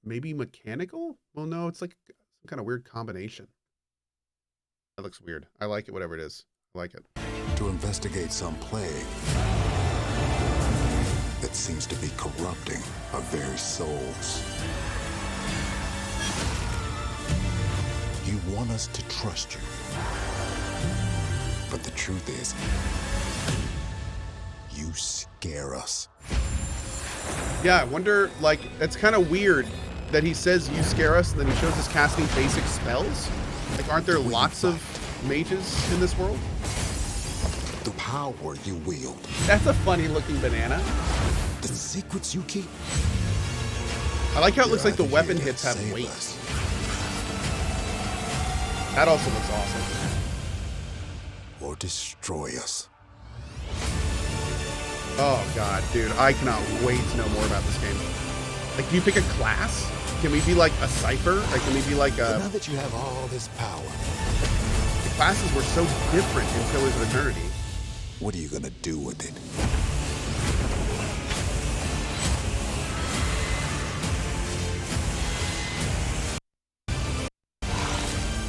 maybe mechanical. Well, no, it's like some kind of weird combination. That looks weird. I like it, whatever it is. I like it. To investigate some plague that seems to be corrupting our very souls. You want us to trust you. But the truth is, you scare us. Yeah, I wonder, like, it's kind of weird that he says you scare us and then he shows us casting basic spells. Like, aren't there lots of mages in this world? The power you wield. That's a funny looking banana. The secrets you keep. I like how it looks like the weapon hits have weight. That also looks awesome. Or destroy us. Oh god, dude, I cannot wait to know more about this game. Like, do you pick a class? Can we be like a Cypher? Like, can we be like a... So now that you have all this power, the classes were so different in Pillars of Eternity. what are you gonna do with it?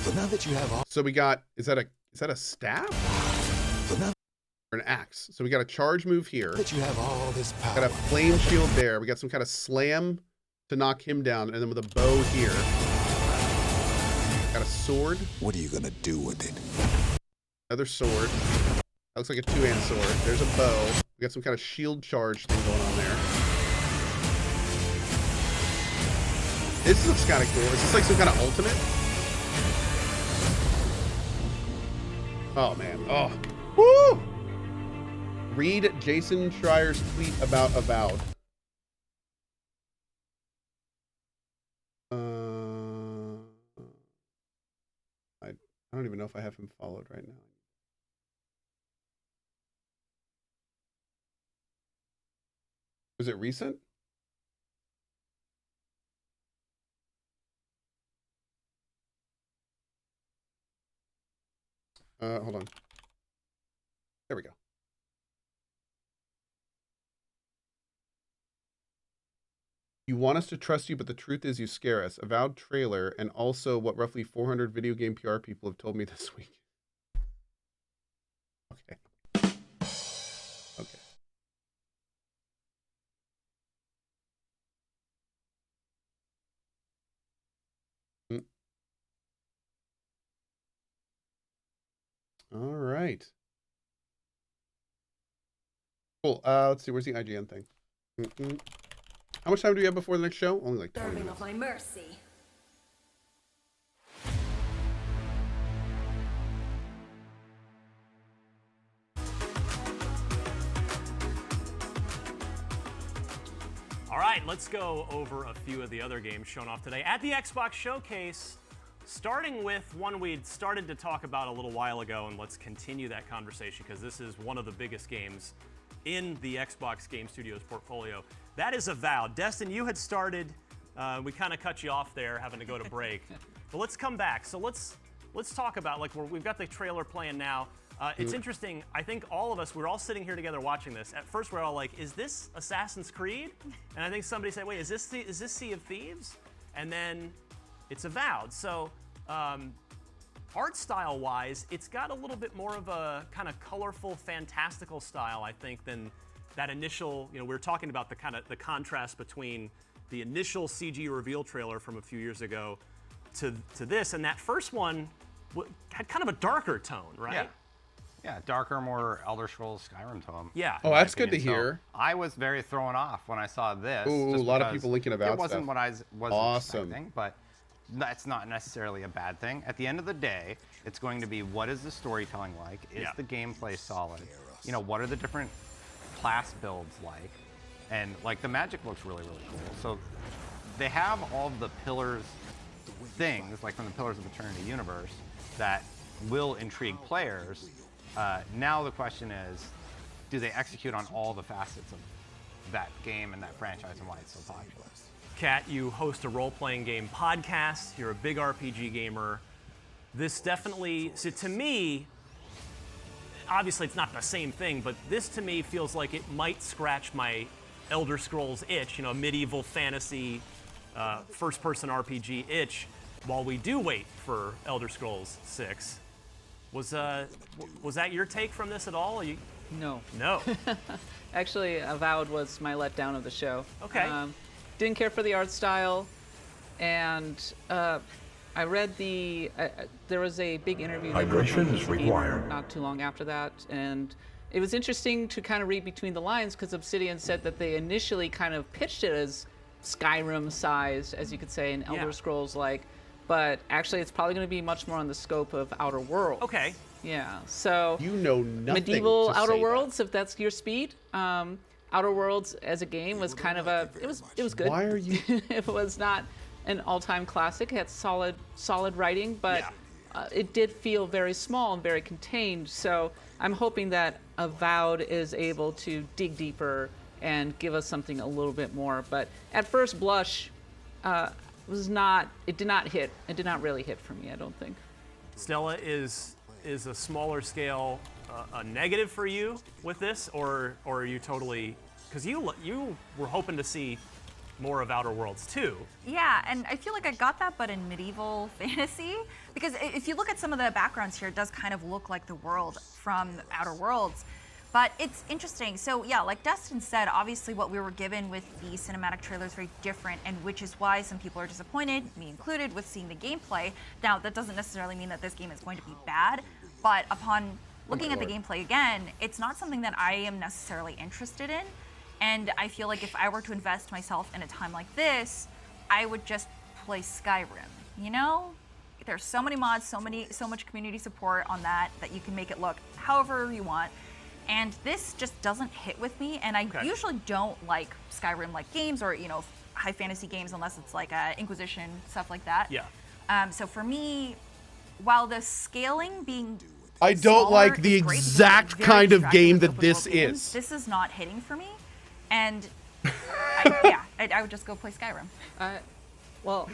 So now that you have all... So we got, is that a staff? So now Or an axe. So we got a charge move here. that you have all this power... Got a flame shield there. We got some kind of slam to knock him down, and then with a bow here. Got a sword. What are you gonna do with it? Another sword. That looks like a two-hand sword. There's a bow. We got some kind of shield charge thing going on there. This looks kind of cool. Is this like some kind of ultimate? Oh, man. Oh. Woo! Read Jason Schreier's tweet about Avowed. I don't even know if I have him followed right now. Was it recent? Hold on. There we go. You want us to trust you, but the truth is you scare us. Avowed trailer, and also what roughly 400 video game PR people have told me this week. Okay. Okay. All right. Cool. Let's see. Where's the IGN thing? How much time do we have before the next show? Only like 20 minutes. Of my mercy. All right, let's go over a few of the other games shown off today at the Xbox Showcase, starting with one we'd started to talk about a little while ago, and let's continue that conversation because this is one of the biggest games in the Xbox Game Studios portfolio. That is Avowed. Destin, you had started, we kind of cut you off there having to go to break, but let's come back. So let's talk about, like, we've got the trailer playing now. It's interesting. I think all of us, we're all sitting here together watching this. At first, we're all like, "Is this Assassin's Creed?" And I think somebody said, "Wait, is this Sea of Thieves?" And then it's Avowed. So, art style-wise, it's got a little bit more of a kind of colorful, fantastical style, I think, than that initial. You know, we were talking about the contrast between the initial CG reveal trailer from a few years ago to this, and that first one had kind of a darker tone, right? Yeah. Yeah, darker, more Elder Scrolls Skyrim tone. Yeah. Oh, that's good to hear. So I was very thrown off when I saw this. Ooh, a lot of people linking Avowed It wasn't stuff. what I was Awesome. expecting, but that's not necessarily a bad thing. At the end of the day, it's going to be, what is the storytelling like? Is the gameplay solid? You know, what are the different class builds like? And like the magic looks really, really cool. So they have all of the pillars things, like from the Pillars of Eternity universe, that will intrigue players. Now the question is, do they execute on all the facets of that game and that franchise and why it's so popular? Kat, you host a role-playing game podcast. You're a big RPG gamer. This definitely, so to me, obviously it's not the same thing, but this to me feels like it might scratch my Elder Scrolls itch, you know, medieval fantasy, first-person RPG itch, while we do wait for Elder Scrolls 6. Was that your take from this at all? No. No. Actually, Avowed was my letdown of the show. Okay. Didn't care for the art style, and I read there was a big interview Hydration is required. not too long after that, and it was interesting to kind of read between the lines because Obsidian said that they initially kind of pitched it as Skyrim-sized, as you could say, and Elder Scrolls-like, but actually it's probably going to be much more on the scope of Outer Worlds. Okay. Yeah, so You know nothing. medieval to Outer say Worlds, if that's your speed. Outer Worlds as a game was kind of it was good. Why are you? It was not an all-time classic. It had solid writing, but it did feel very small and very contained. So I'm hoping that Avowed is able to dig deeper and give us something a little bit more. But at first blush, it did not hit. It did not really hit for me, I don't think. Stella, is a smaller scale a negative for you with this, or are you totally, because you were hoping to see more of Outer Worlds too. Yeah, and I feel like I got that, but in medieval fantasy. Because if you look at some of the backgrounds here, it does kind of look like the world from Outer Worlds. But it's interesting. So yeah, like Destin said, obviously what we were given with the cinematic trailer is very different, and which is why some people are disappointed, me included, with seeing the gameplay. Now, that doesn't necessarily mean that this game is going to be bad, but upon looking at the gameplay again, it's not something that I am necessarily interested in. And I feel like if I were to invest myself in a time like this, I would just play Skyrim, you know? There's so many mods, so much community support on that you can make it look however you want. And this just doesn't hit with me, and I usually don't like Skyrim-like games or, you know, high fantasy games unless it's like Inquisition, stuff like that. Yeah. So for me, while the scaling being I don't like the exact kind of game that this is. This is not hitting for me, and I would just go play Skyrim. Well,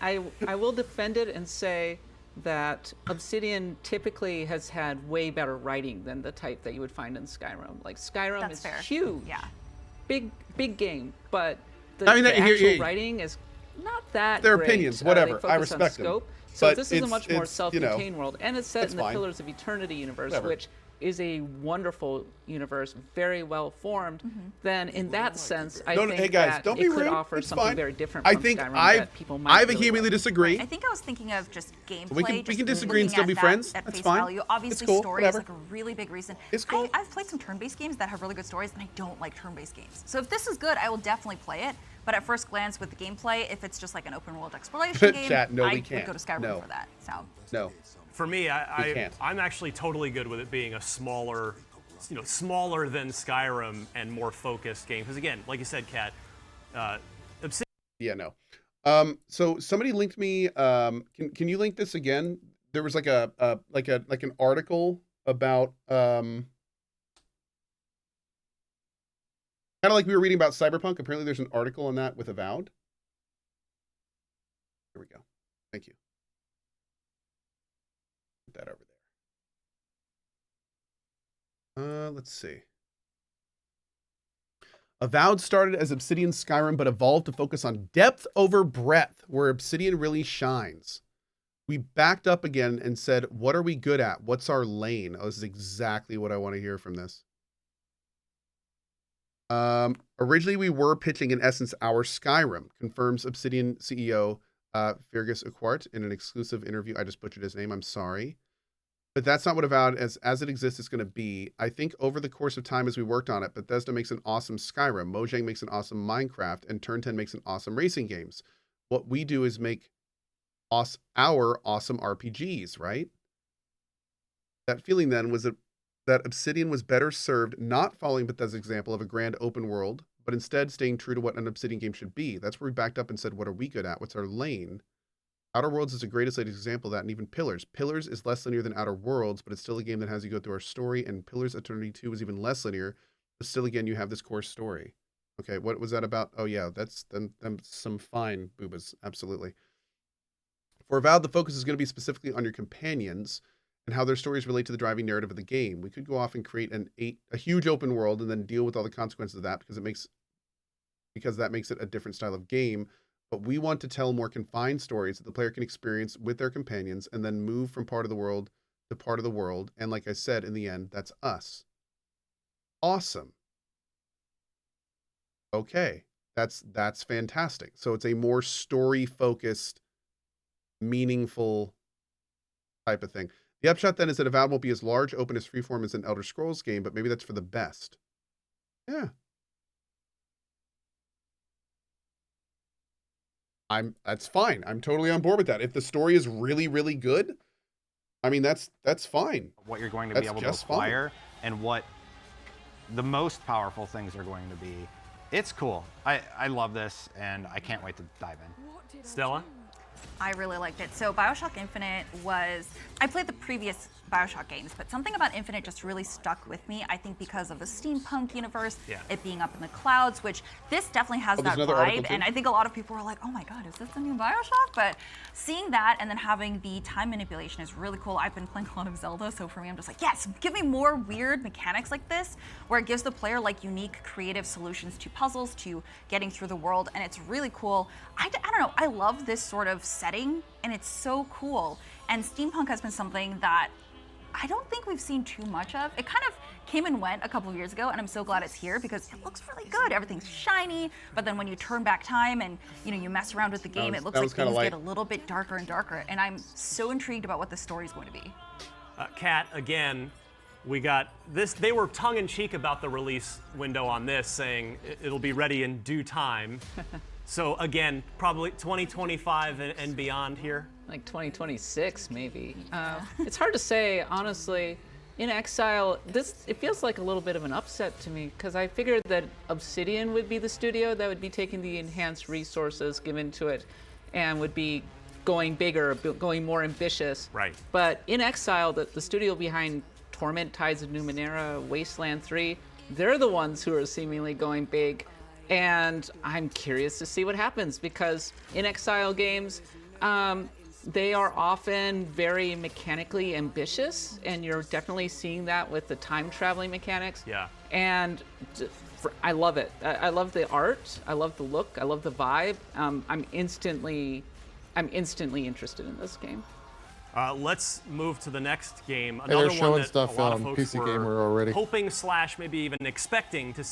I will defend it and say that Obsidian typically has had way better writing than the type that you would find in Skyrim. Like Skyrim is huge, big game, but the actual writing is not that Their great. opinions, whatever. I respect them. So But this is a much more it's, self-contained world, and it's set in the fine. Pillars of Eternity universe, Whatever. which is a wonderful universe, very well formed. Then, in that sense, I think hey guys, that don't it be could rude. offer It's something fine. very different I from think Skyrim I that people might vehemently really disagree. I think I was thinking of just gameplay. We can just disagree and looking still at be that friends. At That's face fine. value. Obviously, It's cool. story Whatever. is like a really big reason. It's cool. I've played some turn-based games that have really good stories, and I don't like turn-based games. So if this is good, I will definitely play it. But at first glance, with the gameplay, if it's just like an open-world exploration game, Chat, no, I we would can't. go to Skyrim No. for that. So No. For me, can't. I'm actually totally good with it being a smaller, smaller than Skyrim and more focused game. Because again, like you said, Kat, Obsidian. Yeah, no. So somebody linked me. Can you link this again? There was like an article about kind of like we were reading about Cyberpunk. Apparently, there's an article on that with Avowed. Here we go. Thank you. Put that over there. Let's see. Avowed started as Obsidian Skyrim, but evolved to focus on depth over breadth, where Obsidian really shines. We backed up again and said, what are we good at? What's our lane? Oh, this is exactly what I want to hear from this. Originally, we were pitching, in essence, our Skyrim, confirms Obsidian CEO Fergus Uquart in an exclusive interview. I just butchered his name. I'm sorry. But that's not what Avowed, as it exists, is going to be. I think over the course of time as we worked on it, Bethesda makes an awesome Skyrim, Mojang makes an awesome Minecraft, and Turn 10 makes an awesome racing games. What we do is make our awesome RPGs, right? That feeling then was that Obsidian was better served not following Bethesda's example of a grand open world, but instead staying true to what an Obsidian game should be. That's where we backed up and said, what are we good at? What's our lane? Outer Worlds is the greatest latest example of that, and even Pillars. Pillars is less linear than Outer Worlds, but it's still a game that has you go through our story, and Pillars Eternity 2 is even less linear, but still, again, you have this core story. Okay, what was that about? Oh, yeah, that's them some fine boobas, absolutely. For Avowed, the focus is going to be specifically on your companions and how their stories relate to the driving narrative of the game. We could go off and create a huge open world and then deal with all the consequences of that because that makes it a different style of game. But we want to tell more confined stories that the player can experience with their companions and then move from part of the world the part of the world. And like I said, in the end, that's us. Awesome. Okay, that's fantastic. So it's a more story-focused, meaningful type of thing. The upshot then is that Avowed won't be as large, open as freeform as an Elder Scrolls game, but maybe that's for the best. Yeah. That's fine. I'm totally on board with that. If the story is really, really good, I mean, that's fine. What you're going to be able to acquire and what the most powerful things are going to be. It's cool. I love this, and I can't wait to dive in. Stella? I really liked it. So BioShock Infinite was, I played the previous BioShock games, but something about Infinite just really stuck with me. I think because of the steampunk universe, it being up in the clouds, which this definitely has that vibe. And I think a lot of people were like, oh my God, is this the new BioShock? But seeing that and then having the time manipulation is really cool. I've been playing a lot of Zelda, so for me, I'm just like, yes, give me more weird mechanics like this, where it gives the player like unique creative solutions to puzzles, to getting through the world, and it's really cool. I don't know, I love this sort of setting, and it's so cool. And steampunk has been something that I don't think we've seen too much of. It kind of came and went a couple of years ago, and I'm so glad it's here because it looks really good. Everything's shiny, but then when you turn back time and you mess around with the game, it looks like things get a little bit darker and darker. And I'm so intrigued about what the story is going to be. Kat, again, we got this. They were tongue-in-cheek about the release window on this, saying it'll be ready in due time. So again, probably 2025 and beyond here. Like 2026, maybe. It's hard to say, honestly. In Exile, it feels like a little bit of an upset to me because I figured that Obsidian would be the studio that would be taking the enhanced resources given to it and would be going bigger, going more ambitious. Right. But in Exile, the studio behind Torment, Tides of Numenera, Wasteland 3, they're the ones who are seemingly going big. And I'm curious to see what happens because in Exile games, they are often very mechanically ambitious, and you're definitely seeing that with the time traveling mechanics. Yeah. And I love it. I love the art. I love the look. I love the vibe. I'm instantly interested in this game. Let's move to the next game. Hey, they're Another one showing that stuff a lot of on folks PC were Gamer already. hoping / maybe even expecting to see.